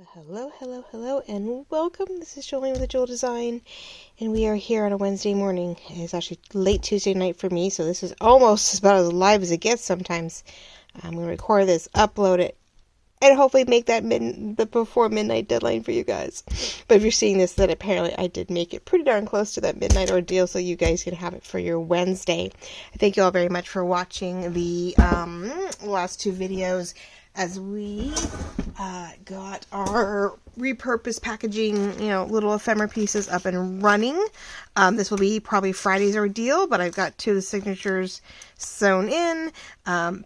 Hello, hello, hello, and welcome. This is Jolene with the Jewel Design, and we are here on a Wednesday morning. It's actually late Tuesday night for me, so this is almost about as live as it gets sometimes. I'm going to record this, upload it, and hopefully make that the before midnight deadline for you guys. But if you're seeing this, then apparently I did make it pretty darn close to that midnight ordeal, so you guys can have it for your Wednesday. Thank you all very much for watching the last two videos as we got our repurposed packaging, little ephemera pieces up and running. This will be probably Friday's ordeal, but I've got two of the signatures sewn in.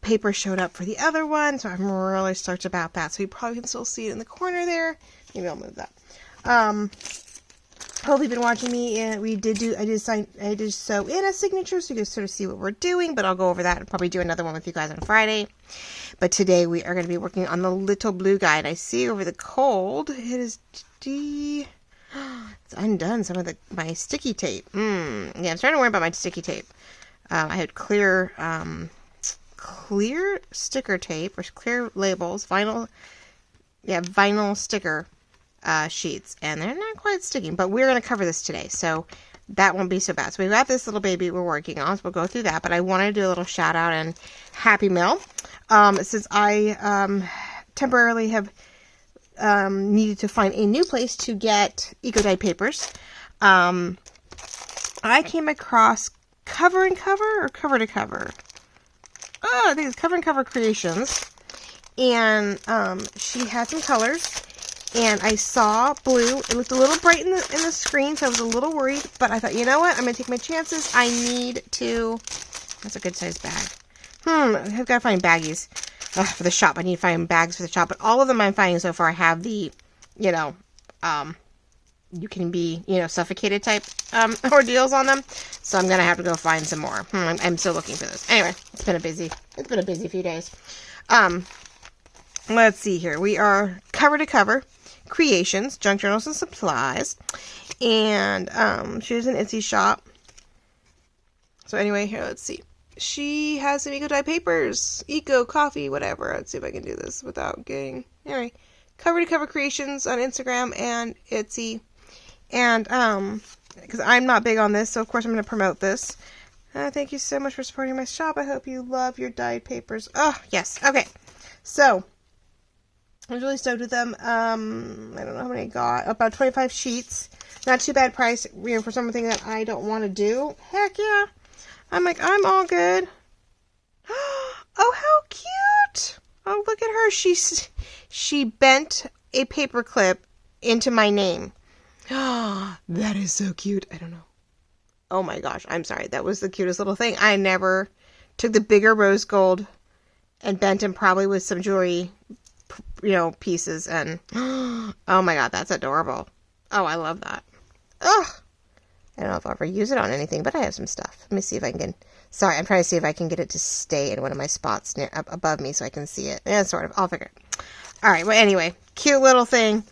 Paper showed up for the other one, so I'm really stoked about that. So you probably can still see it in the corner there. Maybe I'll move that. Hope you've been watching me, and I did sew in a signature, so you can sort of see what we're doing, but I'll go over that and probably do another one with you guys on Friday. But today we are going to be working on the little blue guy, and I see over the cold, it is it's undone some of my sticky tape. Yeah, I'm starting to worry about my sticky tape. I had clear sticker tape, or clear labels, vinyl sticker sheets, and they're not quite sticking, but we're going to cover this today, so that won't be so bad. So we've got this little baby we're working on, so we'll go through that, but I wanted to do a little shout out and happy mail. Since I temporarily have needed to find a new place to get eco-dyed papers, I came across Cover to Cover. Oh, I think it's Cover and Cover Creations, and she had some colors. And I saw blue. It looked a little bright in the screen, so I was a little worried. But I thought, you know what? I'm going to take my chances. I need to... That's a good size bag. I've got to find baggies for the shop. I need to find bags for the shop. But all of them I'm finding so far have the, you can be, suffocated type ordeals on them. So I'm going to have to go find some more. I'm still looking for those. Anyway, it's been a busy few days. Let's see here. We are Cover to Cover Creations, Junk Journals and Supplies. And she's an Etsy shop. So anyway, here, let's see. She has some eco-dyed papers. Eco, coffee, whatever. Let's see if I can do this without getting... Anyway, Cover to Cover Creations on Instagram and Etsy. And, because I'm not big on this, so of course I'm going to promote this. Thank you so much for supporting my shop. I hope you love your dyed papers. Oh, yes. Okay. So... I was really stoked with them. I don't know how many I got. About 25 sheets. Not too bad price, for something that I don't want to do. Heck yeah. I'm like, I'm all good. Oh, how cute. Oh, look at her. She bent a paper clip into my name. Oh, that is so cute. I don't know. Oh my gosh. I'm sorry. That was the cutest little thing. I never took the bigger rose gold and bent him probably with some jewelry pieces, and oh my god, that's adorable. Oh, I love that. Ugh. I don't know if I'll ever use it on anything, but I have some stuff. Let me see if I can. Sorry, I'm trying to see if I can get it to stay in one of my spots above me so I can see it. Yeah, sort of. I'll figure it. All right. Well, anyway, cute little thing,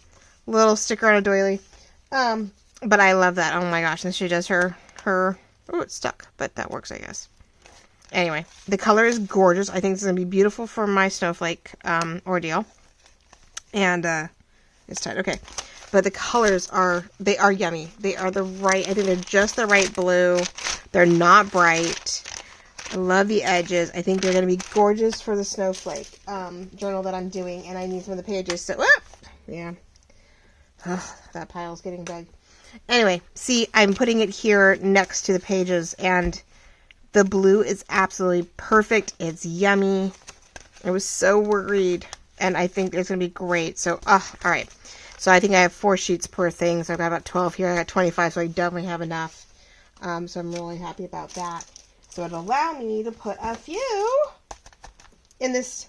little sticker on a doily. But I love that. Oh my gosh, and she does her. Oh, it's stuck, but that works, I guess. Anyway, the color is gorgeous. I think it's going to be beautiful for my snowflake ordeal. And it's tight. Okay. But the colors are yummy. They are I think they're just the right blue. They're not bright. I love the edges. I think they're going to be gorgeous for the snowflake journal that I'm doing. And I need some of the pages. So, yeah. Ugh, that pile's getting big. Anyway, see, I'm putting it here next to the pages, and the blue is absolutely perfect. It's yummy. I was so worried, and I think it's going to be great. So, all right. So I think I have 4 sheets per thing. So I've got about 12 here. I got 25, so I definitely have enough. So I'm really happy about that. So it'll allow me to put a few in this,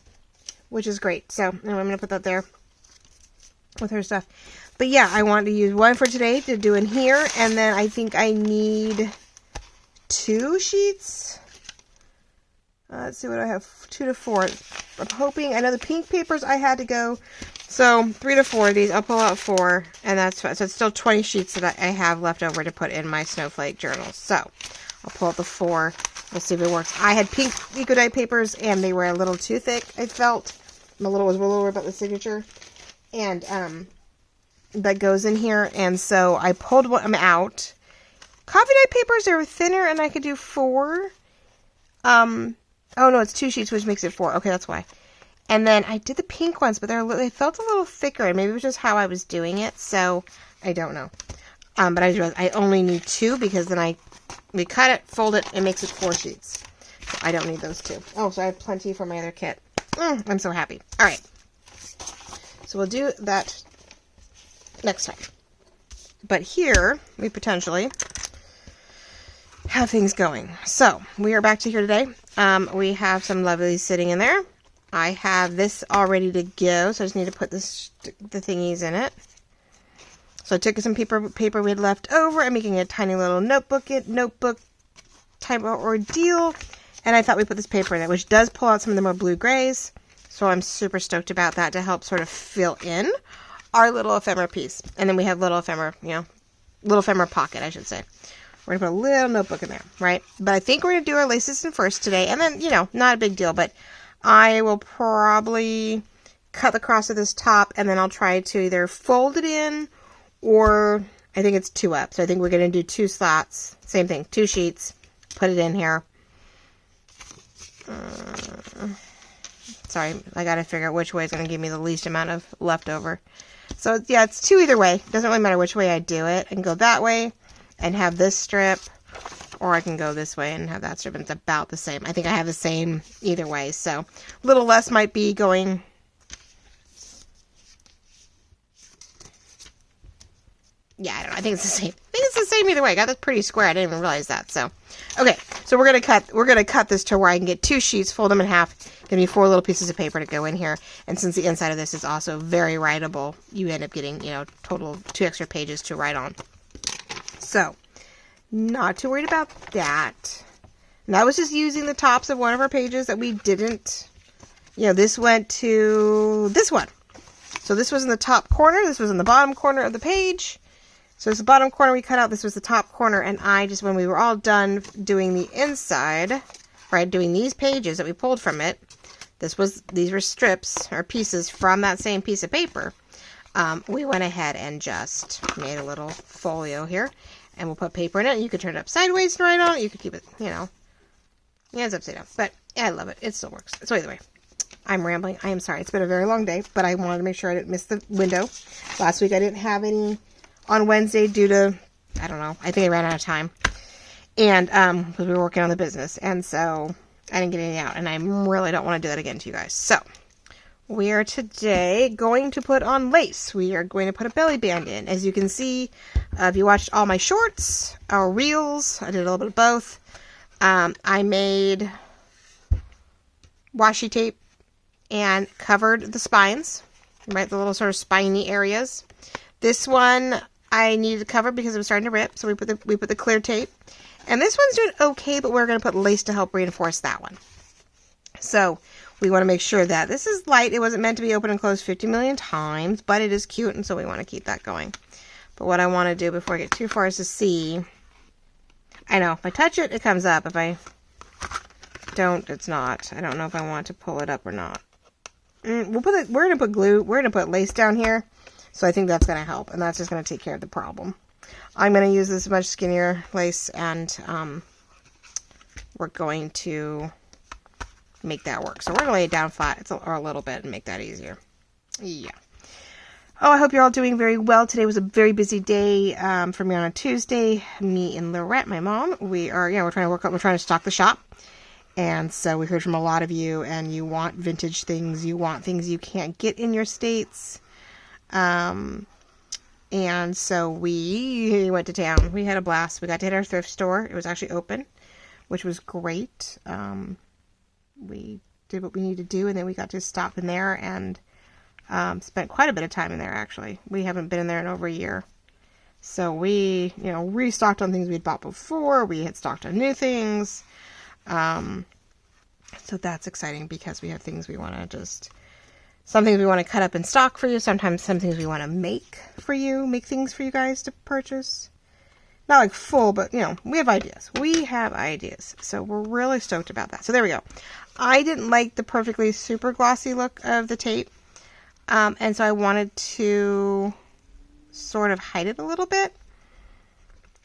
which is great. So anyway, I'm going to put that there with her stuff. But yeah, I want to use one for today to do in here, and then I think I need 2 sheets. Let's see what I have. 2 to 4. I'm hoping. I know the pink papers I had to go. So 3 to 4 of these. I'll pull out 4, and that's fine. So it's still 20 sheets that I have left over to put in my snowflake journals. So I'll pull out the 4. We'll see if it works. I had pink eco-dyed papers, and they were a little too thick, I felt. I was a little worried about the signature. and that goes in here. And so I pulled one out. Coffee dyed papers are thinner, and I could do 4. Oh no, it's 2 sheets, which makes it 4. Okay, that's why. And then I did the pink ones, but they felt a little thicker, and maybe it was just how I was doing it. So I don't know. But I only need 2 because then we cut it, fold it, it makes it 4 sheets. So I don't need those 2. Oh, so I have plenty for my other kit. I'm so happy. All right. So we'll do that next time. But here we potentially have things going. So we are back to here today. We have some lovelies sitting in there. I have this all ready to go, so I just need to put the thingies in it. So I took some paper we had left over. I'm making a tiny little notebook type of ordeal, and I thought we put this paper in it, which does pull out some of the more blue grays. So I'm super stoked about that to help sort of fill in our little ephemera piece. And then we have little ephemera, little ephemera pocket, I should say. We're going to put a little notebook in there, right? But I think we're going to do our laces in first today. And then, not a big deal, but I will probably cut the cross of this top, and then I'll try to either fold it in, or I think it's 2 up. So I think we're going to do 2 slots. Same thing, 2 sheets. Put it in here. Sorry, I got to figure out which way is going to give me the least amount of leftover. So yeah, it's 2 either way. It doesn't really matter which way I do it. I can go that way and have this strip, or I can go this way and have that strip, and it's about the same. I think I have the same either way, so a little less might be going. Yeah, I don't know. I think it's the same. I think it's the same either way. I got this pretty square. I didn't even realize that. So, okay. So we're gonna cut this to where I can get 2 sheets, fold them in half, give me 4 little pieces of paper to go in here. And since the inside of this is also very writable, you end up getting, total 2 extra pages to write on. So, not too worried about that. And that was just using the tops of one of our pages that we didn't, this went to this one. So this was in the top corner. This was in the bottom corner of the page. So it's the bottom corner we cut out. This was the top corner. And when we were all done doing the inside, right, doing these pages that we pulled from it, these were strips or pieces from that same piece of paper. We went ahead and just made a little folio here. And we'll put paper in it. You could turn it up sideways to write on it. You could keep it, yeah, it's upside down. But yeah, I love it. It still works. So either way, I'm rambling. I am sorry. It's been a very long day, but I wanted to make sure I didn't miss the window. Last week I didn't have any on Wednesday due to, I don't know, I think I ran out of time. And because we were working on the business. And so I didn't get any out. And I really don't want to do that again to you guys. So we are today going to put on lace. We are going to put a belly band in. As you can see, if you watched all my shorts or reels, I did a little bit of both. I made washi tape and covered the spines, right? The little sort of spiny areas. This one I needed to cover because it was starting to rip, so we put the clear tape. And this one's doing okay, but we're going to put lace to help reinforce that one. So we want to make sure that this is light. It wasn't meant to be open and closed 50 million times, but it is cute, and so we want to keep that going. But what I want to do before I get too far is to see. I know, if I touch it, it comes up. If I don't, it's not. I don't know if I want to pull it up or not. We're going to put glue. We're going to put lace down here. So I think that's going to help, and that's just going to take care of the problem. I'm going to use this much skinnier lace, and we're going to make that work. So we're going to lay it down flat or a little bit and make that easier. Yeah. Oh, I hope you're all doing very well. Today was a very busy day for me on a Tuesday. Me and Lorette, my mom, we're trying to work out. We're trying to stock the shop. And so we heard from a lot of you, and you want vintage things. You want things you can't get in your states. And so we went to town. We had a blast. We got to hit our thrift store. It was actually open, which was great. We did what we needed to do, and then we got to stop in there and spent quite a bit of time in there, actually. We haven't been in there in over a year. So we, restocked on things we'd bought before. We had stocked on new things. So that's exciting because we have things we want to some things we want to cut up and stock for you. Sometimes some things we want to make things for you guys to purchase. Not like full, but, we have ideas. We have ideas. So we're really stoked about that. So there we go. I didn't like the perfectly super glossy look of the tape. And so I wanted to sort of hide it a little bit.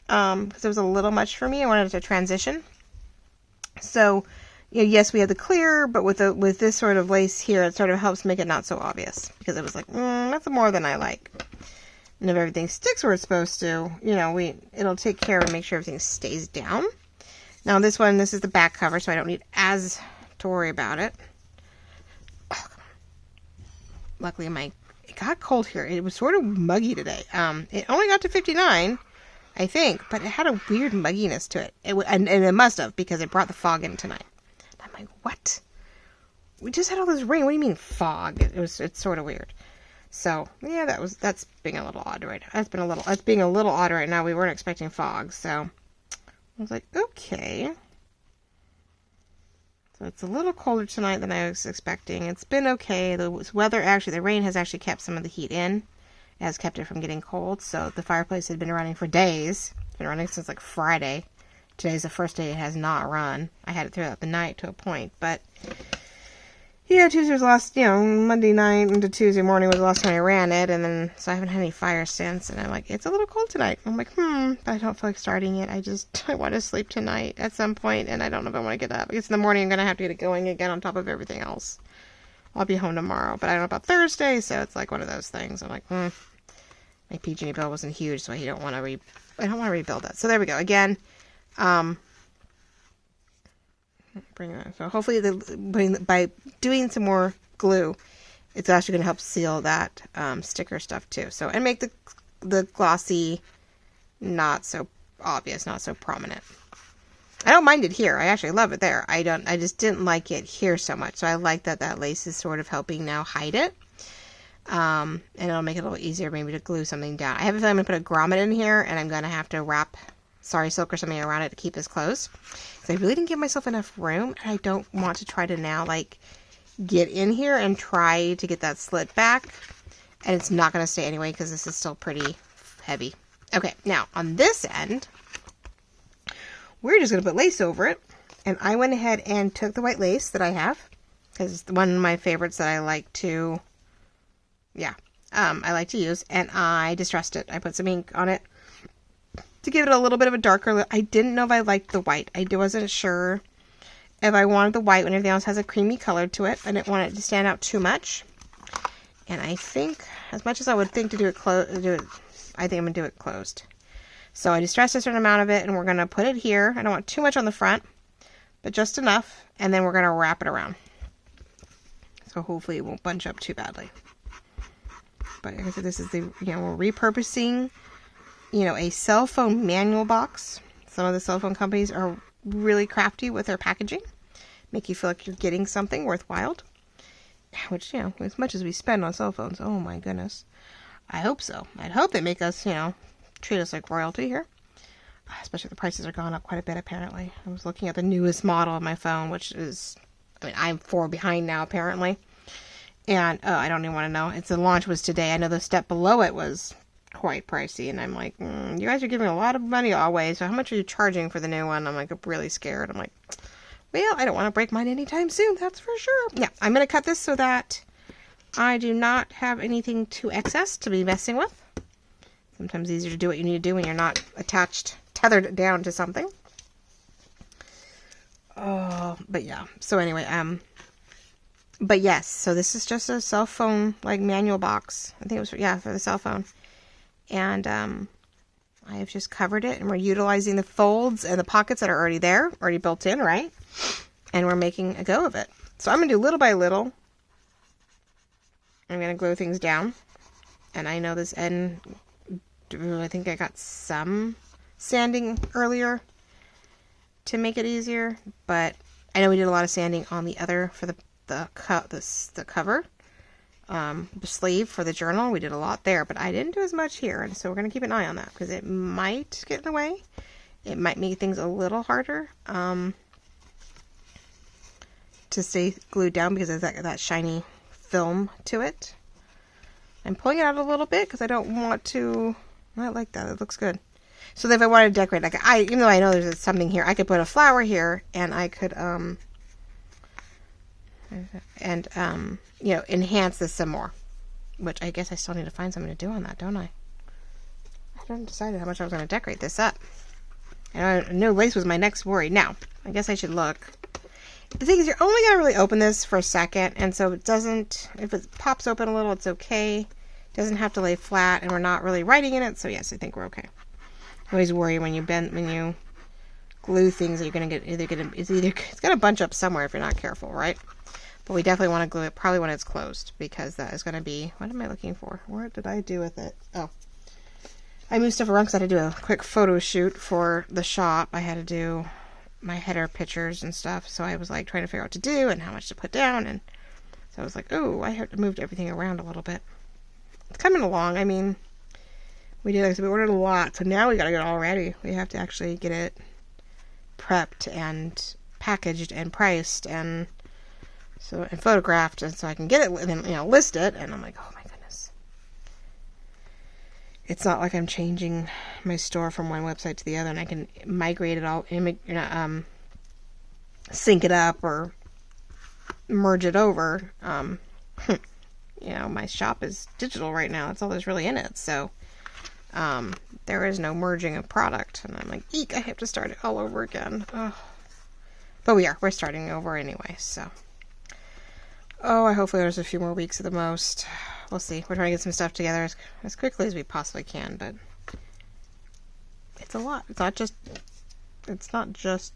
Because it was a little much for me. I wanted it to transition. So, you know, yes, we have the clear, but with this sort of lace here, it sort of helps make it not so obvious. Because it was like, that's more than I like. And if everything sticks where it's supposed to, you know, it'll take care of make sure everything stays down. Now this is the back cover, so I don't need as to worry about it. Oh, luckily, it got cold here. It was sort of muggy today. It only got to 59. I think, but it had a weird mugginess to it. And it must have, because it brought the fog in tonight. I'm like, what? We just had all this rain. What do you mean fog? It's sort of weird. So yeah, that's being a little odd right now. That's being a little odd right now. We weren't expecting fog, so I was like, okay. So it's a little colder tonight than I was expecting. It's been okay. The rain has actually kept some of the heat in. It has kept it from getting cold, so the fireplace had been running for days. It's been running since like Friday. Today's the first day it has not run. I had it throughout the night to a point, but yeah, Tuesday was the last, Monday night into Tuesday morning was the last time I ran it, and then, so I haven't had any fire since, and I'm like, it's a little cold tonight. I'm like, but I don't feel like starting it. I want to sleep tonight at some point, and I don't know if I want to get up. I guess in the morning I'm going to have to get it going again on top of everything else. I'll be home tomorrow, but I don't know about Thursday, so it's like one of those things. I'm like, my PG&E bill wasn't huge, so I don't want to rebuild that. So there we go. Again, bring it on. So hopefully by doing some more glue, it's actually going to help seal that sticker stuff too. So, and make the glossy not so obvious, not so prominent. I don't mind it here. I actually love it there. I just didn't like it here so much. So I like that lace is sort of helping now hide it. And it'll make it a little easier maybe to glue something down. I have a feeling I'm going to put a grommet in here, and I'm going to have to wrap sari silk or something around it to keep this closed. Because I really didn't give myself enough room, and I don't want to try to now, like, get in here and try to get that slit back. And it's not going to stay anyway, because this is still pretty heavy. Okay, now, on this end, we're just going to put lace over it. And I went ahead and took the white lace that I have, because it's one of my favorites that I like to... I like to use, and I distressed it. I put some ink on it to give it a little bit of a darker look. I didn't know if I liked the white. I wasn't sure if I wanted the white when everything else has a creamy color to it. I didn't want it to stand out too much. And I think, as much as I would think to do it closed, I think I'm going to do it closed. So I distressed a certain amount of it, and we're going to put it here. I don't want too much on the front, but just enough. And then we're going to wrap it around. So hopefully it won't bunch up too badly. But like I said, this is we're repurposing, a cell phone manual box. Some of the cell phone companies are really crafty with their packaging. Make you feel like you're getting something worthwhile. Which, as much as we spend on cell phones, oh my goodness. I hope so. I'd hope they make us, treat us like royalty here. Especially the prices are gone up quite a bit, apparently. I was looking at the newest model of my phone, which is, I'm 4 behind now, apparently. And, I don't even want to know. The launch was today. I know the step below it was quite pricey. And I'm like, you guys are giving a lot of money away. So how much are you charging for the new one? I'm like, really scared. I'm like, well, I don't want to break mine anytime soon. That's for sure. Yeah, I'm going to cut this so that I do not have anything too excess to be messing with. Sometimes it's easier to do what you need to do when you're not tethered down to something. Oh, but yeah. So anyway, but yes, so this is just a cell phone, manual box. I think it was, for the cell phone. And, I have just covered it, and we're utilizing the folds and the pockets that are already there, already built in, right? And we're making a go of it. So I'm going to do little by little. I'm going to glue things down. And I know this end, I think I got some sanding earlier to make it easier, but I know we did a lot of sanding on the other for the cover, the sleeve for the journal. We did a lot there, but I didn't do as much here, and so we're going to keep an eye on that because it might get in the way. It might make things a little harder to stay glued down because there's that shiny film to it. I'm pulling it out a little bit because I don't want to. I like that. It looks good. So if I wanted to decorate, even though I know there's something here, I could put a flower here, and I could enhance this some more. which I guess I still need to find something to do on that, don't I? I haven't decided how much I was going to decorate this up. And I know lace was my next worry. Now, I guess I should look. The thing is, you're only going to really open this for a second, and so it doesn't, if it pops open a little, it's okay. It doesn't have to lay flat, and we're not really writing in it, so yes, I think we're okay. I always worry when you glue things that you're going to get, it's going to bunch up somewhere if you're not careful, right? But we definitely want to glue it probably when it's closed, because that is going to be, what am I looking for? What did I do with it? Oh. I moved stuff around because I had to do a quick photo shoot for the shop. I had to do my header pictures and stuff, so I was like trying to figure out what to do and how much to put down, and so I was like, oh, I have to move everything around a little bit. It's coming along. I mean, we ordered a lot, so now we gotta get it all ready. We have to actually get it prepped and packaged and priced and photographed, and so I can get it and then list it. And I'm like, oh my goodness, it's not like I'm changing my store from one website to the other, and I can migrate it all, sync it up or merge it over. My shop is digital right now. That's all there's really in it. So there is no merging of product, and I'm like, eek, I have to start it all over again. Oh. But we're starting over anyway. So hopefully there's a few more weeks at the most. We'll see. We're trying to get some stuff together as quickly as we possibly can, but it's a lot. It's not just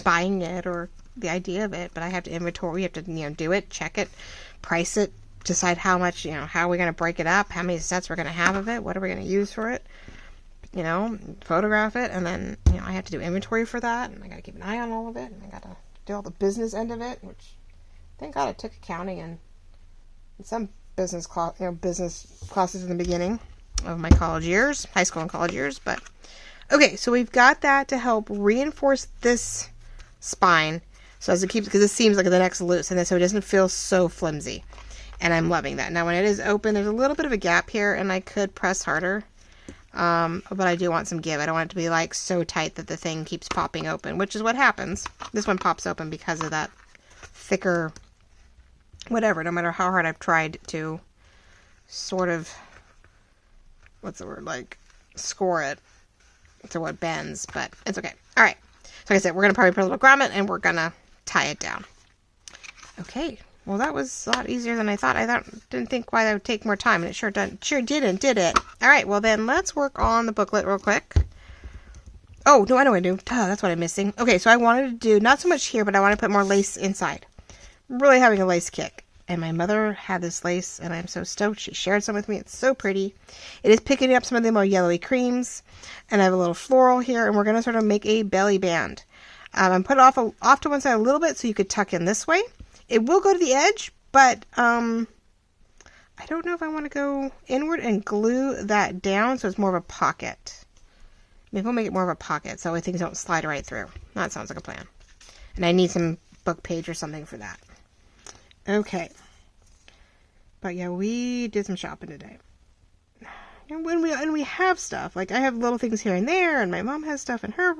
buying it or the idea of it, but I have to inventory. We have to do it, check it, price it, decide how much, how we're going to break it up, how many sets we're going to have of it, what are we going to use for it, photograph it, and then I have to do inventory for that, and I got to keep an eye on all of it, and I got to do all the business end of it, which thank God I took accounting and some business classes in the beginning of my high school and college years. But okay, so we've got that to help reinforce this spine, so as it keeps, because it seems like the neck's loose, and so it doesn't feel so flimsy. And I'm loving that. Now when it is open, there's a little bit of a gap here, and I could press harder, but I do want some give. I don't want it to be like so tight that the thing keeps popping open, which is what happens. This one pops open because of that thicker whatever, no matter how hard I've tried to sort of, score it to what bends, but it's okay. All right. So like I said, we're going to probably put a little grommet, and we're going to tie it down. Okay. Well, that was a lot easier than I thought. Didn't think why that would take more time, and it sure didn't, did it? All right, well then, let's work on the booklet real quick. Oh, no, I know what I do. Duh, that's what I'm missing. Okay, so I wanted to do, not so much here, but I want to put more lace inside. I'm really having a lace kick. And my mother had this lace, and I'm so stoked. She shared some with me. It's so pretty. It is picking up some of the more yellowy creams, and I have a little floral here, and we're going to sort of make a belly band. I'm putting it off to one side a little bit so you could tuck in this way. It will go to the edge, but I don't know if I want to go inward and glue that down so it's more of a pocket. Maybe we'll make it more of a pocket so things don't slide right through. That sounds like a plan. And I need some book page or something for that. Okay. But yeah, we did some shopping today. And we have stuff. Like I have little things here and there, and my mom has stuff in her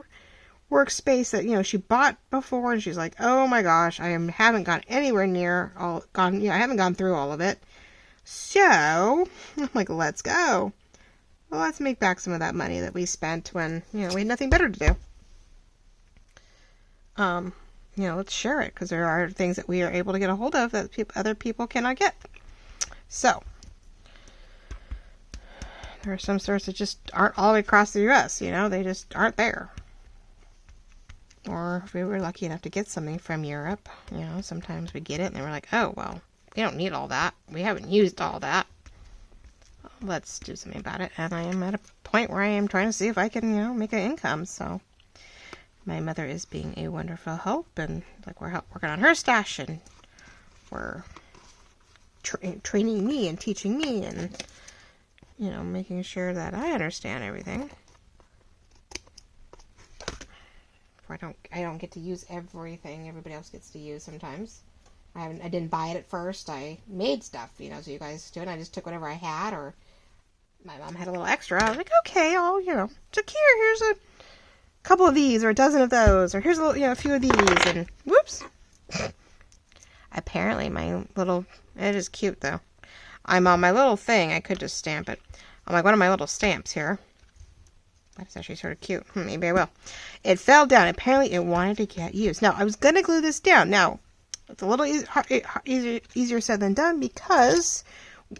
workspace that she bought before, and she's like, oh my gosh, haven't gone anywhere near I haven't gone through all of it. So I'm like, let's go. Well, let's make back some of that money that we spent when we had nothing better to do. Let's share it, because there are things that we are able to get a hold of that other people cannot get. So there are some stores that just aren't all the way across the U.S. They just aren't there. Or if we were lucky enough to get something from Europe, sometimes we get it and then we're like, oh, well, we don't need all that. We haven't used all that. Let's do something about it. And I am at a point where I am trying to see if I can, make an income. So my mother is being a wonderful help, and we're working on her stash, and we're training me and teaching me, and, making sure that I understand everything. I don't get to use everything everybody else gets to use sometimes. I didn't buy it at first. I made stuff, so you guys do it. I just took whatever I had, or my mom had a little extra. I was like, okay, here's a couple of these, or a dozen of those, or here's a few of these, and whoops. Apparently my little It is cute, though. I'm on my little thing. I could just stamp it. On like one of my little stamps here. That's actually sort of cute. Maybe I will. It fell down. Apparently, it wanted to get used. Now, I was going to glue this down. Now, it's a little easier said than done because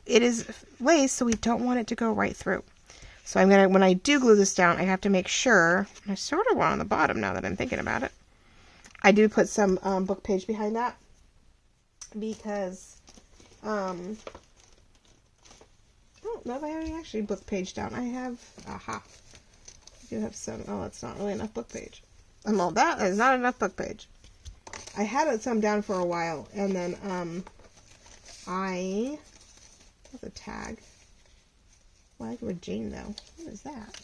it is lace, so we don't want it to go right through. So I'm gonna, when I do glue this down, I have to make sure. I sort of want on the bottom now that I'm thinking about it. I do put some book page behind that because I don't know if I have actually book page down. I have, I do have some. Oh, it's not really enough book page. Well, that is not enough book page. I had some down for a while, and then what's a tag? Well, I like the word Jane, though. What is that?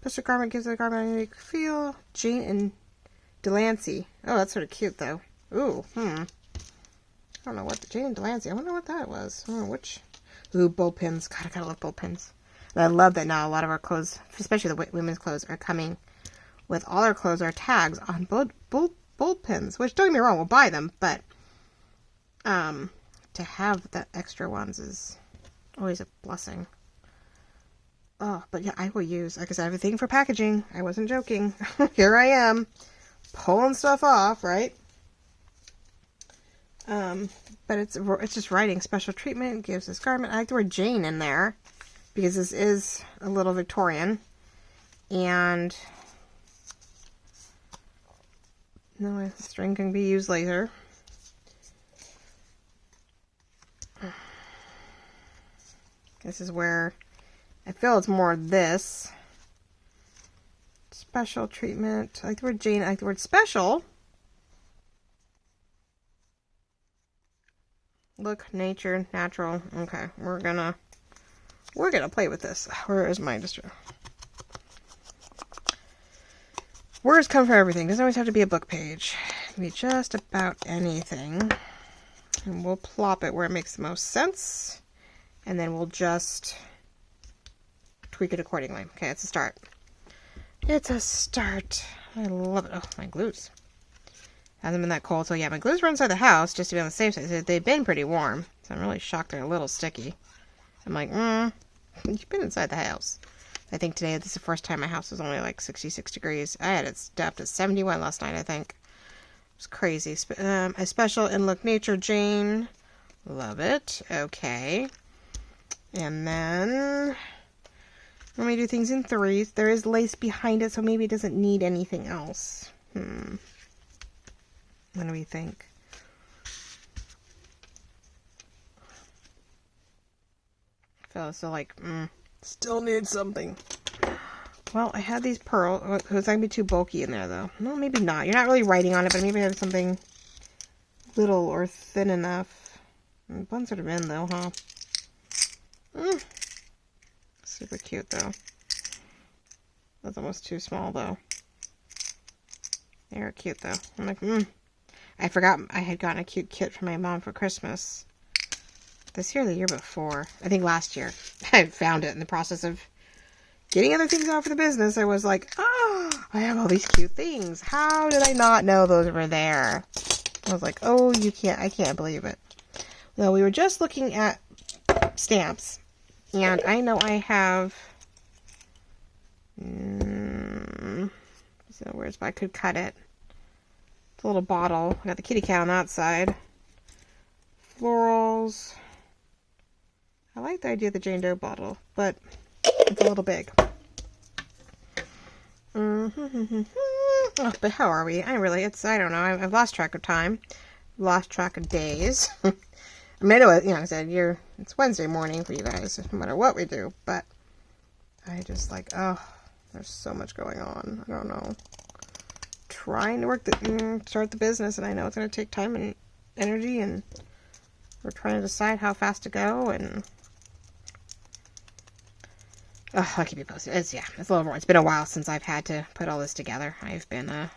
Special garment gives the garment a unique feel. Jane and Delancey. Oh, that's sort of cute, though. Ooh, I don't know what Jane and Delancey. I wonder what that was. I don't know which. Ooh, bull pins. God, I gotta love bull pins. And I love that now a lot of our clothes, especially the women's clothes, are coming with all our clothes are tags on bull pins. Which, don't get me wrong, we'll buy them, but to have the extra ones is always a blessing. Oh, but yeah, I will use, like I said, I have a thing for packaging. I wasn't joking. Here I am, pulling stuff off, right? But it's just writing special treatment, gives this garment. I like the word Jane in there because this is a little Victorian. And no, string can be used later. This is where I feel it's more this. Special treatment. I like the word Jane. I like the word special. Look, nature, natural. Okay, we're gonna play with this. Where is my words come for everything. Doesn't always have to be a book page. It can be just about anything. And we'll plop it where it makes the most sense. And then we'll just tweak it accordingly. Okay, it's a start. It's a start. I love it. Oh, my glues. Hasn't been that cold. So yeah, my glues were inside the house just to be on the safe side. They've been pretty warm. So I'm really shocked they're a little sticky. I'm like, you've been inside the house. I think today, this is the first time my house was only like 66 degrees. I had it up to 71 last night, I think. It was crazy. A special in Look Nature Jane. Love it. Okay. And then let me do things in threes. There is lace behind it, so maybe it doesn't need anything else. What do we think? So like, still need something. Well, I had these pearls. It's going to be too bulky in there, though. No, maybe not. You're not really writing on it, but maybe I have something little or thin enough. Buns sort of in, though, huh? Super cute, though. That's almost too small, though. They're cute, though. I'm like, I forgot I had gotten a cute kit for my mom for Christmas. This year or the year before. I think last year. I found it in the process of getting other things out for the business. I was like, I have all these cute things. How did I not know those were there? I was like, oh, I can't believe it. Well, we were just looking at stamps. And I know I have, where's I could cut it. It's a little bottle. I got the kitty cat on that side. Florals. I like the idea of the Jane Doe bottle, but it's a little big. Oh, but how are we? I don't know. I've lost track of time. Lost track of days. I mean, I know, I said, it's Wednesday morning for you guys, no matter what we do, but I just like, there's so much going on. I don't know. Trying to start the business, and I know it's going to take time and energy, and we're trying to decide how fast to go, and I'll keep you posted. It's a little more. It's been a while since I've had to put all this together. I've been a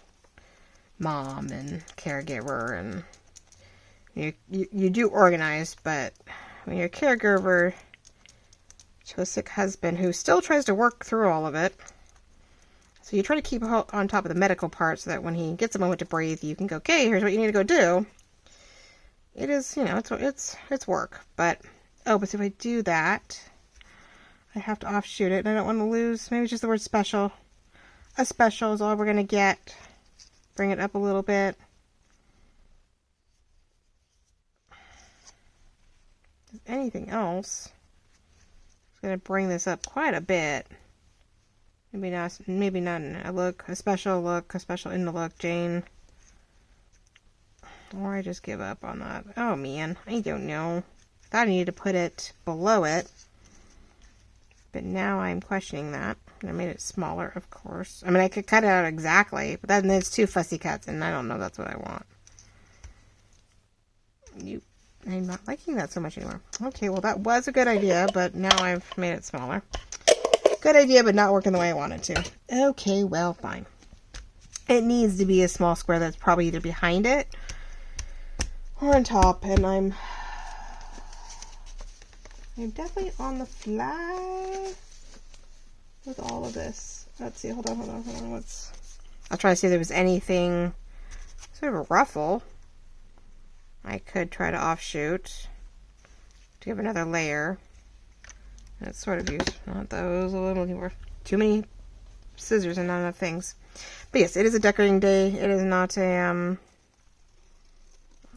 mom and caregiver, and you do organize, but when you're a caregiver to a sick husband who still tries to work through all of it, so you try to keep on top of the medical part so that when he gets a moment to breathe, you can go, okay, here's what you need to go do. it is, you know, it's work. But, oh, but if I do that, I have to offshoot it, and I don't want to lose, maybe just the word special. A special is all we're going to get. Bring it up a little bit. Anything else? It's going to bring this up quite a bit. Maybe not in a look, a special in the look, Jane. Or I just give up on that. Oh man, I don't know. Thought I needed to put it below it. But now I'm questioning that. I made it smaller, of course. I mean, I could cut it out exactly, but then it's two fussy cuts, and I don't know if that's what I want. I'm not liking that so much anymore. Okay, well, that was a good idea, but now I've made it smaller. Good idea, but not working the way I wanted to. Okay, well, fine. It needs to be a small square that's probably either behind it or on top, and I'm definitely on the fly with all of this. Let's see, hold on. I'll try to see if there was anything, sort of a ruffle. I could try to offshoot to give another layer. And it's sort of used, not those I'm looking for. Too many scissors and not enough things. But yes, it is a decorating day. It is not a,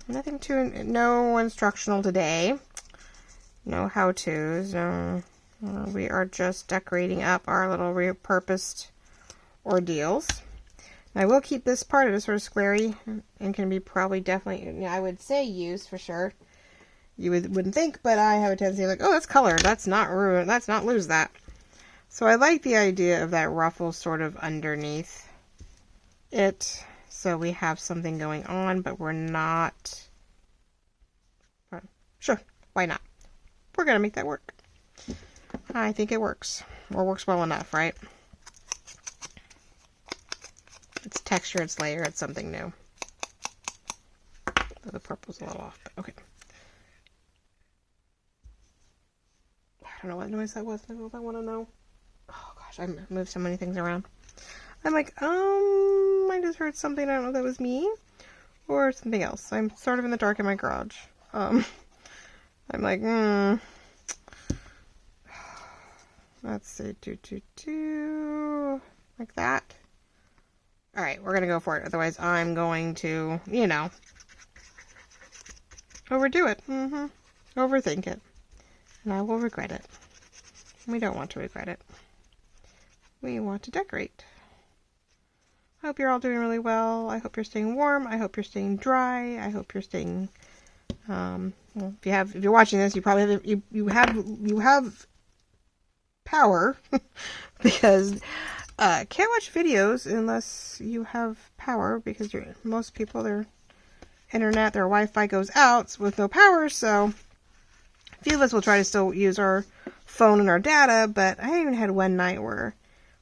no instructional today. No how-tos. No. We are just decorating up our little repurposed ordeals. I will keep this part. It is sort of squarey and can be probably definitely, I would say used for sure. You wouldn't think, but I have a tendency like, oh, that's colored. Let's not ruin, let's not lose that. So I like the idea of that ruffle sort of underneath it. So we have something going on, but we're not. Sure, why not? We're going to make that work. I think it works. Or works well enough, right? It's texture, it's layer, it's something new. The purple's a little off, but okay. I don't know what noise that was. I don't know if I want to know. Oh gosh, I moved so many things around. I'm like, I just heard something. I don't know if that was me or something else. I'm sort of in the dark in my garage. I'm like, let's see, like that. All right, we're gonna go for it. Otherwise, I'm going to, overdo it. Overthink it, and I will regret it. We don't want to regret it. We want to decorate. I hope you're all doing really well. I hope you're staying warm. I hope you're staying dry. I hope you're staying. Well, if you're watching this, you probably have power because can't watch videos unless you have power because most people their internet, their Wi-Fi goes out with no power. So a few of us will try to still use our phone and our data, but I even had one night where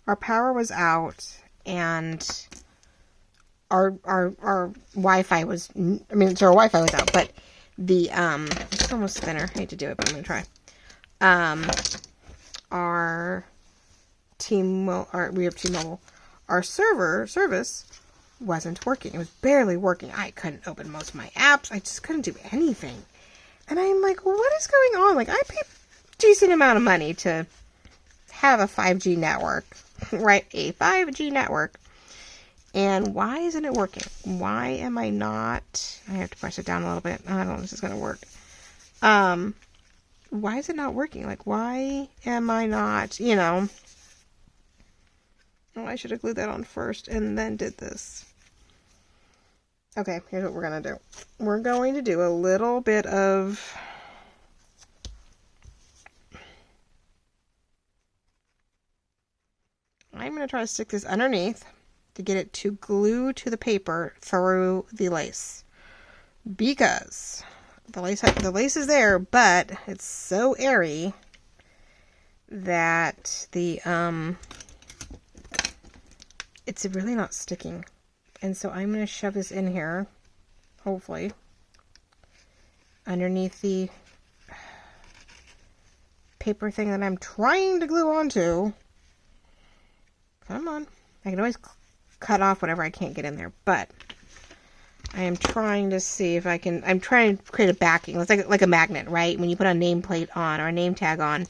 our power was out and our Wi-Fi was, so our Wi-Fi was out, but the, it's almost thinner. I hate to do it, but I'm going to try. We have T-Mobile. Our service wasn't working. It was barely working. I couldn't open most of my apps. I just couldn't do anything. And I'm like, what is going on? Like, I pay a decent amount of money to have a 5G network, right? A 5G network. And why isn't it working? Why am I not... I have to push it down a little bit. I don't know if this is going to work. Why is it not working? Like, why am I not, Oh, I should have glued that on first and then did this. Okay, here's what we're going to do. We're going to do a little bit of... I'm going to try to stick this underneath to get it to glue to the paper through the lace. Because the lace is there, but it's so airy that the it's really not sticking. And so I'm going to shove this in here, hopefully, underneath the paper thing that I'm trying to glue onto. Come on. I can always cut off whatever I can't get in there, but I am trying to see if I can, I'm trying to create a backing. It's like a magnet, right? When you put a nameplate on or a name tag on,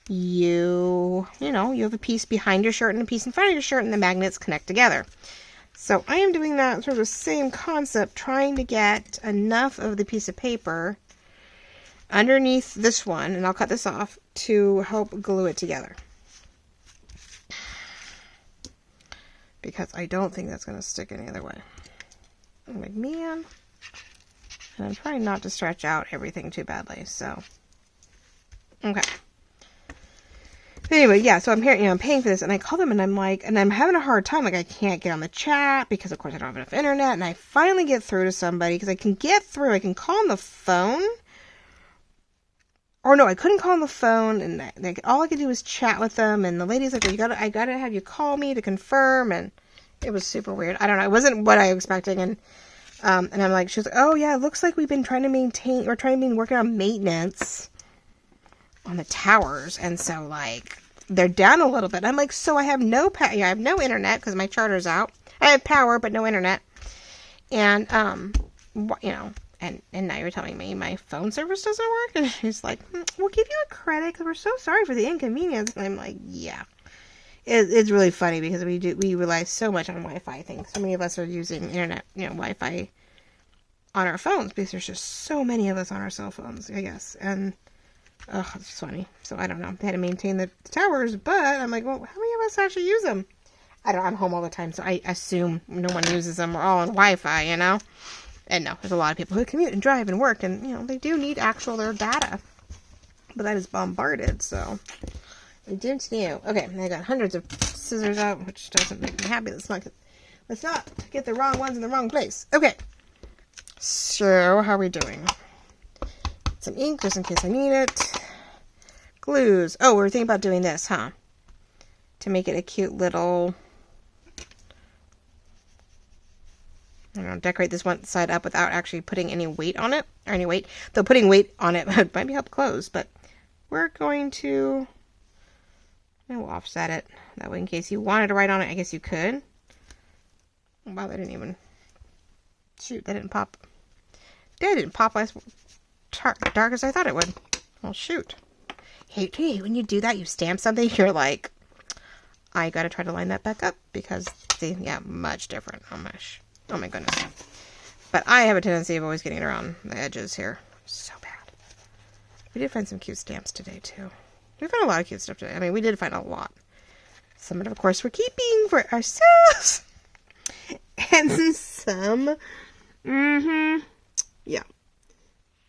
you have a piece behind your shirt and a piece in front of your shirt, and the magnets connect together. So I am doing that sort of the same concept, trying to get enough of the piece of paper underneath this one, and I'll cut this off, to help glue it together. Because I don't think that's going to stick any other way. I'm like, man. And I'm trying not to stretch out everything too badly, so. Okay. Anyway, yeah, so I'm here, I'm paying for this, and I call them, and I'm like, and I'm having a hard time, like, I can't get on the chat, because, of course, I don't have enough internet, and I finally get through to somebody, because I can get through, I can call on the phone, or no, I couldn't call on the phone, and all I could do was chat with them, and the lady's like, well, I gotta have you call me to confirm, and it was super weird. I don't know, it wasn't what I was expecting, and I'm like, she was like, oh, yeah, it looks like we've been trying to working on maintenance on the towers, and so, like, they're down a little bit. I'm like, so I have no power. Yeah, I have no internet because my charter's out. I have power, but no internet. And, and now you're telling me my phone service doesn't work? And she's like, we'll give you a credit because we're so sorry for the inconvenience. And I'm like, yeah. It's really funny because we rely so much on Wi-Fi. I think so many of us are using internet, Wi-Fi on our phones because there's just so many of us on our cell phones, I guess. And it's funny. So I don't know. They had to maintain the towers, but I'm like, well, how many of us actually use them? I'm home all the time, so I assume no one uses them. We're all on Wi-Fi, And no, there's a lot of people who commute and drive and work, and they do need their data. But that is bombarded, so I didn't know. Okay, I got hundreds of scissors out, which doesn't make me happy. Let's not get the wrong ones in the wrong place. Okay. So how are we doing? Some ink just in case I need it. Glues. Oh, we're thinking about doing this, huh? To make it a cute little, decorate this one side up without actually putting any weight on it. Or any weight. Though putting weight on it might help close, but we're going to, we'll offset it. That way in case you wanted to write on it, I guess you could. Wow, that didn't even, shoot, that didn't pop. That didn't pop as dark as I thought it would. Well, shoot. Hey, when you do that, you stamp something, you're like, I gotta try to line that back up because, see, yeah, much different. Oh my goodness. But I have a tendency of always getting it around the edges here. So bad. We did find some cute stamps today, too. We found a lot of cute stuff today. I mean, we did find a lot. Some of it, of course, we're keeping for ourselves. And some, yeah.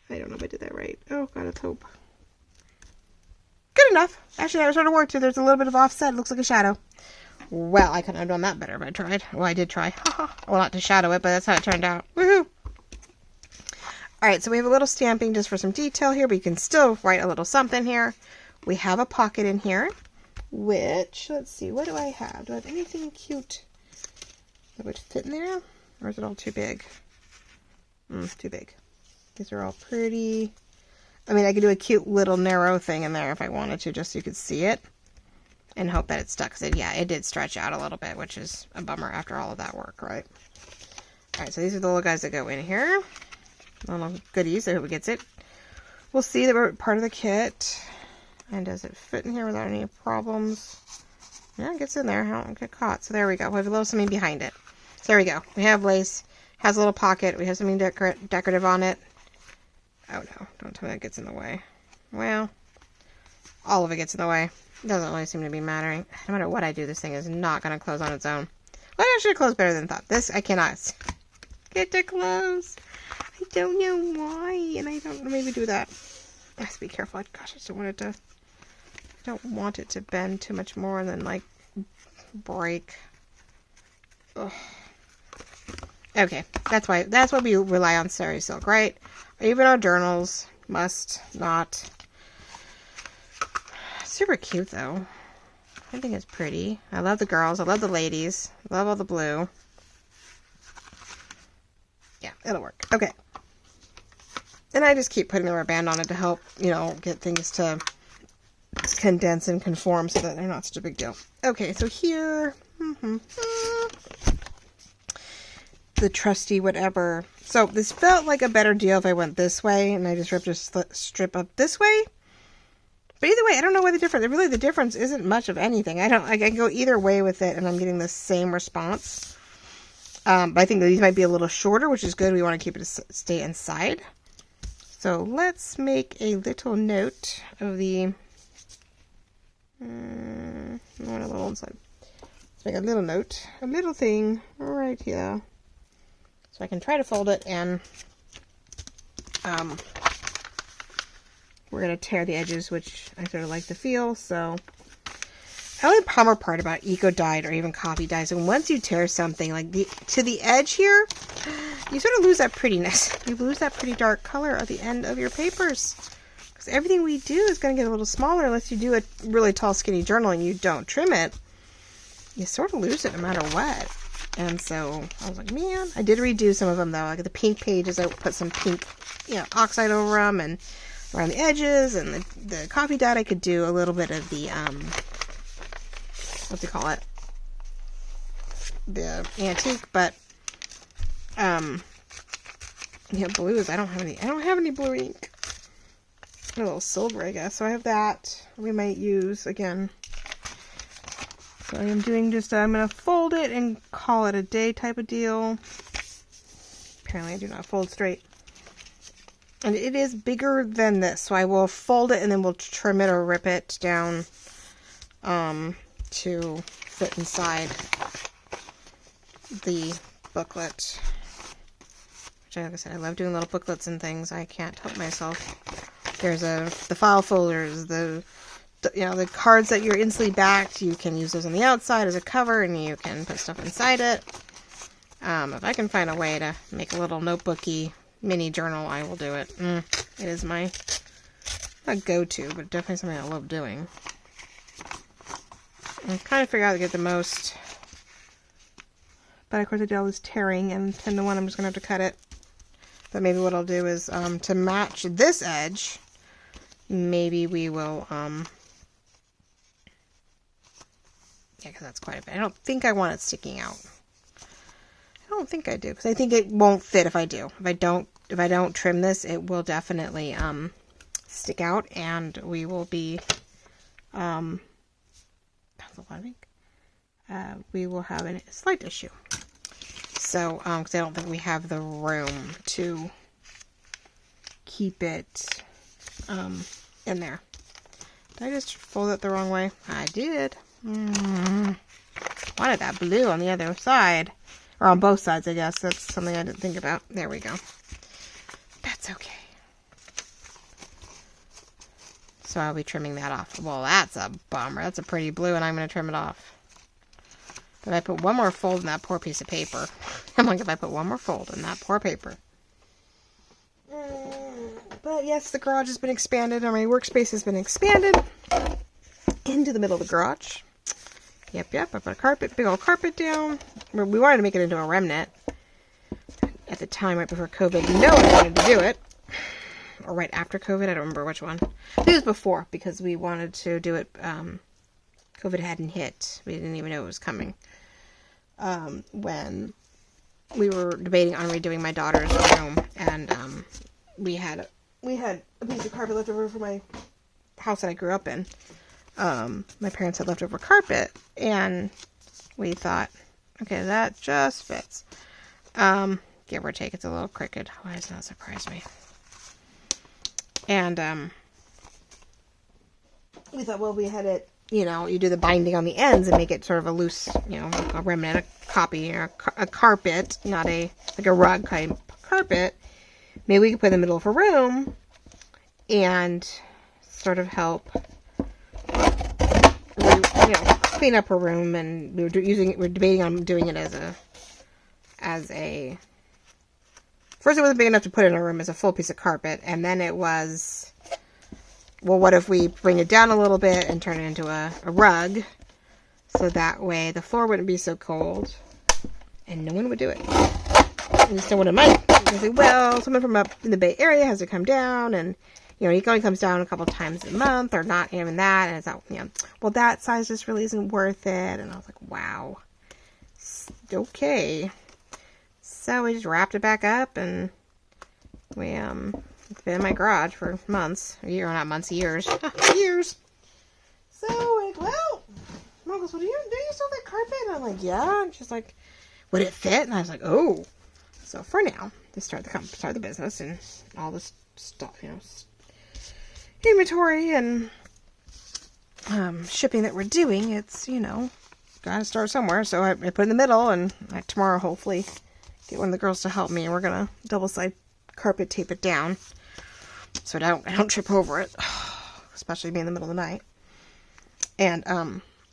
I don't know if I did that right. Oh, God, let's hope. Good enough. Actually, that sort of worked too. There's a little bit of offset. It looks like a shadow. Well, I couldn't have done that better if I tried. Well, I did try. Well, not to shadow it, but that's how it turned out. Woohoo! Alright, so we have a little stamping just for some detail here, but you can still write a little something here. We have a pocket in here, which, let's see, what do I have? Do I have anything cute that would fit in there? Or is it all too big? Too big. These are all pretty. I mean, I could do a cute little narrow thing in there if I wanted to, just so you could see it. And hope that it stuck. Because it did stretch out a little bit, which is a bummer after all of that work, right? Alright, so these are the little guys that go in here. Little goodies. I hope it gets it. We'll see that we're part of the kit. And does it fit in here without any problems? Yeah, it gets in there. I don't get caught. So there we go. We have a little something behind it. So there we go. We have lace. Has a little pocket. We have something decorative on it. Oh no, don't tell me that gets in the way. Well, all of it gets in the way. It doesn't really seem to be mattering. No matter what I do, this thing is not going to close on its own. Well, it actually closed better than I thought. This, I cannot get to close. I don't know why, and I don't maybe do that. I have to be careful. Gosh, I just don't want it to, I don't want it to bend too much more and then, like, break. Ugh. Okay, that's why we rely on Sari Silk, right? Even our journals must not. Super cute though. I think it's pretty. I love the girls. I love the ladies. I love all the blue. Yeah, it'll work. Okay. And I just keep putting the rubber band on it to help, get things to condense and conform so that they're not such a big deal. Okay, so here. the trusty whatever. So this felt like a better deal if I went this way and I just ripped a strip up this way. But either way, I don't know what the difference. Really, the difference isn't much of anything. I can go either way with it, and I'm getting the same response. But I think that these might be a little shorter, which is good. We want to keep it to stay inside. So let's make a little note of the. I want a little inside. Let's make a little note, a little thing right here, so I can try to fold it and. We're going to tear the edges, which I sort of like the feel, so. The only bummer part about eco-dyed or even coffee dyes, and once you tear something like to the edge here, you sort of lose that prettiness. You lose that pretty dark color at the end of your papers. Because everything we do is going to get a little smaller unless you do a really tall, skinny journal and you don't trim it. You sort of lose it no matter what. And so I was like, man, I did redo some of them though. Like the pink pages, I put some pink, oxide over them and around the edges, and the coffee dye I could do a little bit of the what's it call it? The antique, but blues. I don't have any blue ink. A little silver, I guess. So I have that. We might use again. So I am doing I'm gonna fold it and call it a day type of deal. Apparently I do not fold straight. And it is bigger than this, so I will fold it and then we'll trim it or rip it down to fit inside the booklet. Which, like I said, I love doing little booklets and things. I can't help myself. There's the file folders, the cards that you're instantly backed. You can use those on the outside as a cover, and you can put stuff inside it. If I can find a way to make a little notebooky mini journal, I will do it. It is my, not go-to, but definitely something I love doing. I'm trying to figure out how to get the most, but of course I did all this tearing, and 10 to 1 I'm just going to have to cut it. But maybe what I'll do is, to match this edge, maybe we will, yeah, because that's quite a bit. I don't think I want it sticking out. I don't think I do, because I think it won't fit if I do. If I don't trim this, it will definitely stick out, and we will be that's a lot of ink. We will have a slight issue. So, because I don't think we have the room to keep it in there. Did I just fold it the wrong way? I did. Wanted that blue on the other side. Or on both sides, I guess. That's something I didn't think about. There we go. That's okay. So I'll be trimming that off. Well, that's a bummer. That's a pretty blue, and I'm going to trim it off. But I put one more fold in that poor piece of paper. I'm like, if I put one more fold in that poor paper. But yes, the garage has been expanded, or my workspace has been expanded into the middle of the garage. Yep. I put a big old carpet down. We wanted to make it into a remnant. At the time, right before COVID, no one wanted to do it. Or right after COVID, I don't remember which one. I think it was before, because we wanted to do it, COVID hadn't hit. We didn't even know it was coming. When we were debating on redoing my daughter's room, and we had a piece of carpet left over from my house that I grew up in. My parents had leftover carpet, and we thought, okay, that just fits. Give or take, it's a little crooked. Why does that surprise me? And we thought, well, we had it, you do the binding on the ends and make it sort of a loose, like a remnant, a copy, or a carpet, not like a rug kind of carpet. Maybe we could put it in the middle of a room and sort of help, clean up her room. And we're debating on doing it as a. First, it wasn't big enough to put in a room as a full piece of carpet, and then it was, well, what if we bring it down a little bit and turn it into a rug, so that way the floor wouldn't be so cold, and no one would do it. And someone might say, well, someone from up in the Bay Area has to come down, and he only comes down a couple times a month, or not even that, and it's not, well, that size just really isn't worth it. And I was like, wow, okay. So we just wrapped it back up, and we, it's been in my garage for months. A year, not months, years. Years. So, like, well, Mom goes, well, do you still have that carpet? And I'm like, yeah. And she's like, would it fit? And I was like, oh. So for now, to start the business and all this stuff, you know, inventory and shipping that we're doing, it's, you know, gotta start somewhere. So I put it in the middle, and tomorrow, hopefully, get one of the girls to help me, and we're gonna double side carpet tape it down so I don't trip over it, especially being in the middle of the night. And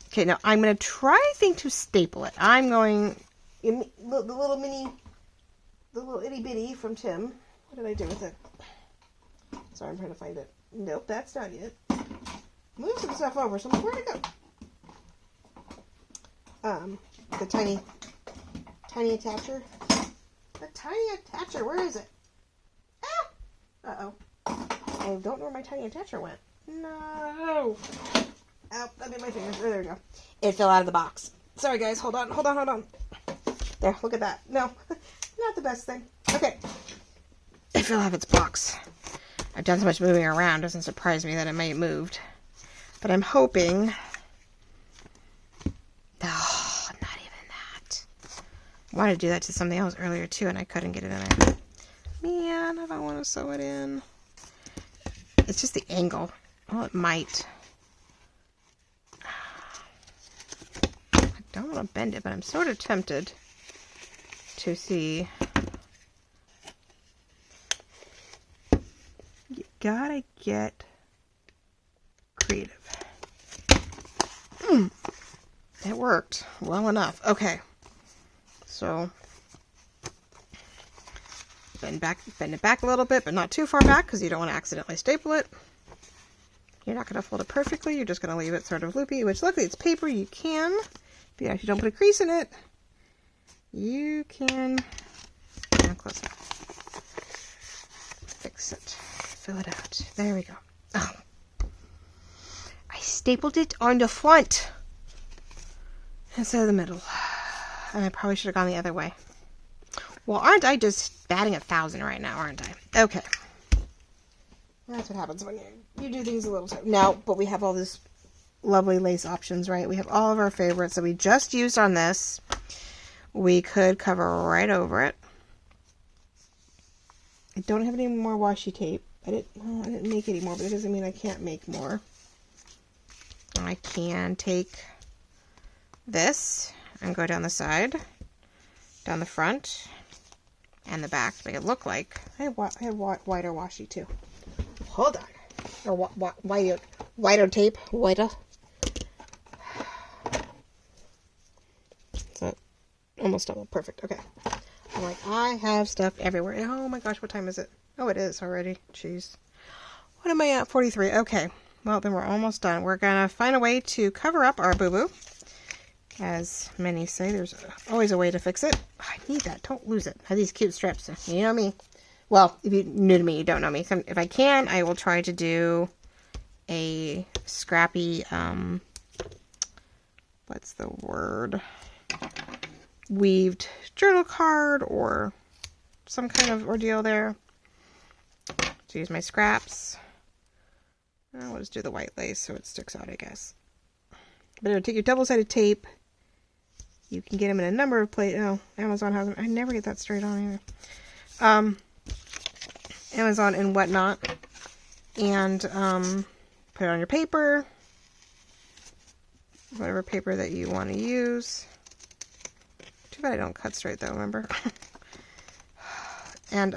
okay, now I'm gonna try, I think, to staple it. I'm going in the little itty bitty from Tim. What did I do with it? Sorry, I'm trying to find it. Nope, that's not it. Move some stuff over. So where'd it go? The tiny attacher. The tiny attacher. Where is it? Ah! Uh-oh. I don't know where my tiny attacher went. No. Oh, I made my fingers. There we go. It fell out of the box. Sorry, guys. Hold on. There, look at that. No, not the best thing. Okay. It fell out of its box. I've done so much moving around. It doesn't surprise me that it might have moved. But I'm hoping... Oh, not even that. I wanted to do that to something else earlier, too, and I couldn't get it in there. Man, I don't want to sew it in. It's just the angle. Well, it might. I don't want to bend it, but I'm sort of tempted to see. You gotta get creative. It worked well enough. Okay. So bend it back a little bit, but not too far back, because you don't want to accidentally staple it. You're not going to fold it perfectly. You're just going to leave it sort of loopy, which luckily it's paper. You can, but if you don't put a crease in it, you can close it. Fix it. Fill it out. There we go. Oh. I stapled it on the front instead of the middle. And I probably should have gone the other way. Well, aren't I just batting 1,000 right now, aren't I? Okay. That's what happens when you do things a little time. No, but we have all this lovely lace options, right? We have all of our favorites that we just used on this. We could cover right over it. I don't have any more washi tape. I didn't make any more, but it doesn't mean I can't make more. I can take this and go down the side, down the front, and the back to make it look like I have wider washi too. Hold on, or wider tape, wider. So almost double, perfect. Okay. I'm like, I have stuff everywhere. Oh my gosh, what time is it? Oh, it is already. Jeez. What am I at? 43. Okay. Well, then we're almost done. We're gonna find a way to cover up our boo-boo. As many say, there's always a way to fix it. I need that. Don't lose it. I have these cute strips. You know me. Well, if you're new to me, you don't know me. If I can, I will try to do a scrappy, what's the word? Weaved journal card or some kind of ordeal there. To use my scraps. I'll just do the white lace so it sticks out, I guess. But anyway, take your double-sided tape. You can get them in a number of places. Oh, Amazon has them. I never get that straight on either. Amazon and whatnot. And put it on your paper. Whatever paper that you want to use. Too bad I don't cut straight though, remember? And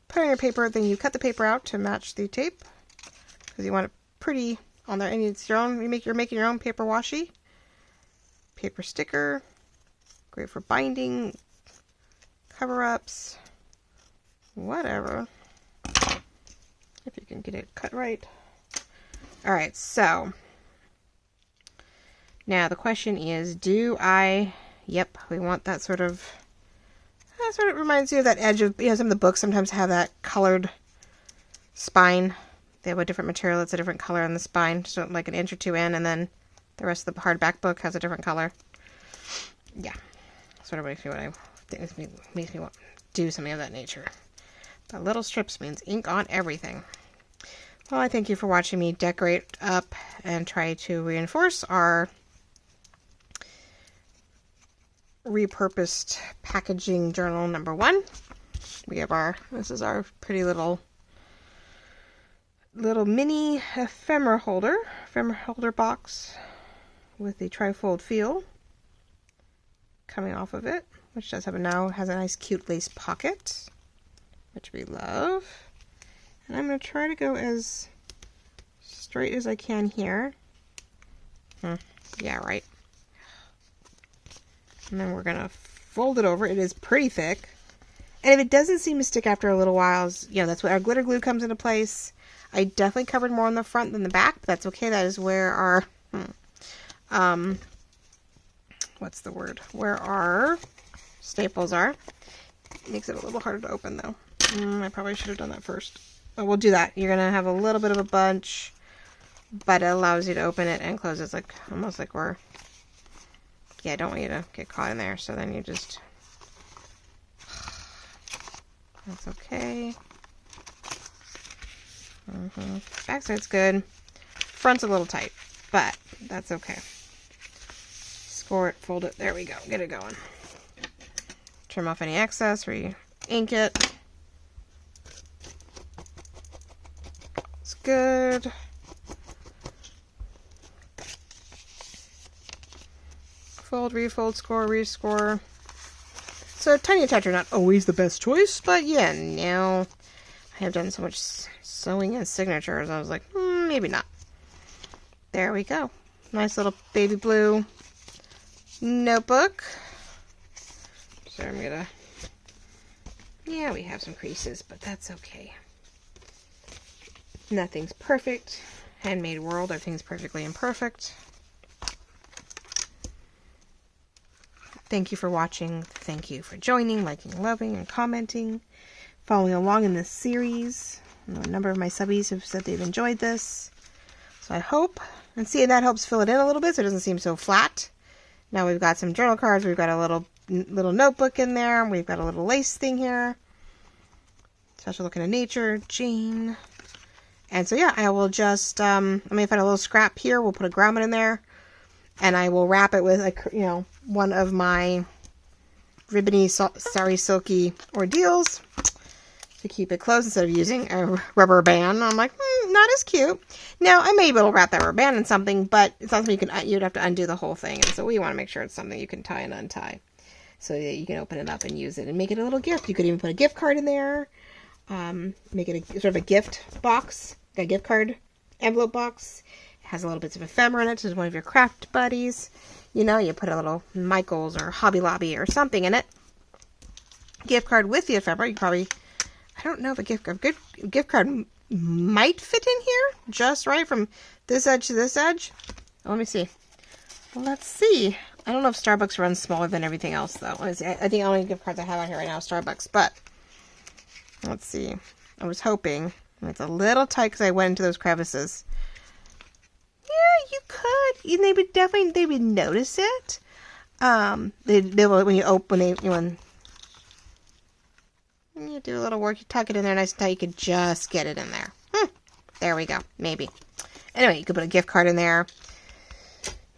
put it on your paper, then you cut the paper out to match the tape. Because you want it pretty on there. And it's your own, you're making your own paper washi. Paper sticker. Great for binding. Cover-ups. Whatever. If you can get it cut right. Alright, so. Now the question is, do I... Yep, we want that sort of... That sort of reminds you of that edge of... You know, some of the books sometimes have that colored spine. They have a different material that's a different color on the spine. So like an inch or two in, and then the rest of the hardback book has a different color. Yeah. Sort of makes me what I makes me want to do something of that nature. But little strips means ink on everything. Well, I thank you for watching me decorate up and try to reinforce our repurposed packaging journal number 1. We have this is our pretty little mini ephemera holder box with the trifold feel coming off of it, which does have has a nice cute lace pocket, which we love. And I'm going to try to go as straight as I can here. Yeah, right. And then we're going to fold it over. It is pretty thick. And if it doesn't seem to stick after a little while, that's where our glitter glue comes into place. I definitely covered more on the front than the back, but that's okay. That is where our, where our staples are. Makes it a little harder to open, though. I probably should have done that first. But we'll do that. You're going to have a little bit of a bunch, but it allows you to open it and close it. It's almost like we're... Yeah, I don't want you to get caught in there, so then you just... That's okay. Backside's good. Front's a little tight, but that's okay. Score it, fold it. There we go. Get it going. Trim off any excess, re-ink it. It's good. Fold, refold, score, rescore. So tiny attachment, not always the best choice, but yeah, now I have done so much sewing and signatures, I was like, maybe not. There we go. Nice little baby blue notebook. So I'm gonna, yeah, we have some creases, but that's okay. Nothing's perfect. Handmade world, everything's perfectly imperfect. Thank you for watching. Thank you for joining, liking, loving, and commenting, following along in this series. A number of my subbies have said they've enjoyed this. So I hope, and see, that helps fill it in a little bit so it doesn't seem so flat. Now we've got some journal cards. We've got a little notebook in there. We've got a little lace thing here. Special look into nature, Jane. And so yeah, I will just, I may find a little scrap here. We'll put a grommet in there. And I will wrap it with, one of my ribbony, sorry, silky ordeals to keep it closed instead of using a rubber band. I'm like, not as cute. Now, I may be able to wrap that rubber band in something, but it's not something you'd have to undo the whole thing. And so we want to make sure it's something you can tie and untie so that you can open it up and use it and make it a little gift. You could even put a gift card in there, make it sort of a gift box, a gift card envelope box. Has a little bits of ephemera in it to one of your craft buddies. You put a little Michael's or Hobby Lobby or something in it. Gift card with the ephemera. You probably, I don't know if a gift card might fit in here just right from this edge to this edge. Let me see. Well, let's see. I don't know if Starbucks runs smaller than everything else, though. I think the only gift cards I have on here right now is Starbucks. But let's see. I was hoping. It's a little tight because I went into those crevices. Yeah, you could. They would notice it. They will, when you open it, when you do a little work, you tuck it in there nice and tight. You could just get it in there. There we go. Maybe. Anyway, you could put a gift card in there.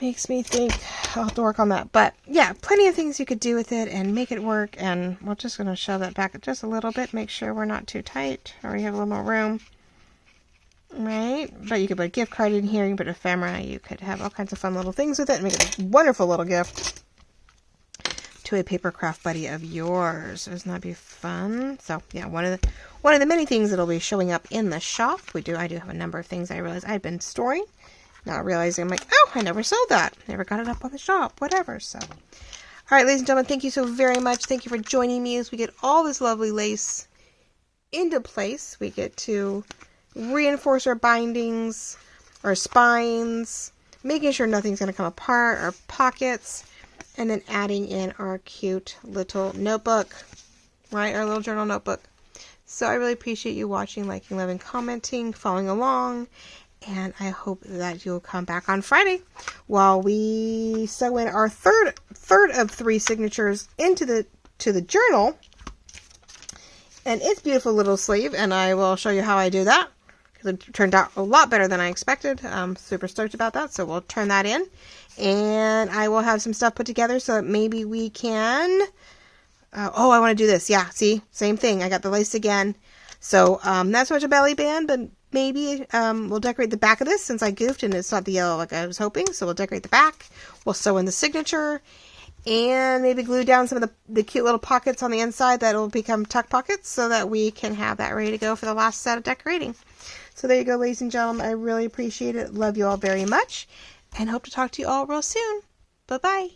Makes me think I'll have to work on that. But yeah, plenty of things you could do with it and make it work. And we're just going to shove that back just a little bit. Make sure we're not too tight, or we have a little more room. Right? But you could put a gift card in here. You can put ephemera. You could have all kinds of fun little things with it and make it a wonderful little gift to a paper craft buddy of yours. Doesn't that be fun? So yeah, one of the many things that'll be showing up in the shop. I do have a number of things I realized I'd been storing. Not realizing, I'm like, oh, I never sold that. Never got it up on the shop. Whatever. So, all right, ladies and gentlemen, thank you so very much. Thank you for joining me as we get all this lovely lace into place. We get to reinforce our bindings, our spines, making sure nothing's going to come apart, our pockets, and then adding in our cute little notebook, right? Our little journal notebook. So I really appreciate you watching, liking, loving, commenting, following along, and I hope that you'll come back on Friday while we sew in our third of 3 signatures into the to the journal and its beautiful little sleeve, and I will show you how I do that. It turned out a lot better than I expected. I'm super stoked about that, so we'll turn that in. And I will have some stuff put together so that maybe we can... oh, I want to do this. Yeah, see? Same thing. I got the lace again. So, not so much a belly band, but maybe we'll decorate the back of this since I goofed and it's not the yellow like I was hoping. So we'll decorate the back. We'll sew in the signature. And maybe glue down some of the cute little pockets on the inside that will become tuck pockets so that we can have that ready to go for the last set of decorating. So there you go, ladies and gentlemen. I really appreciate it. Love you all very much. And hope to talk to you all real soon. Bye-bye.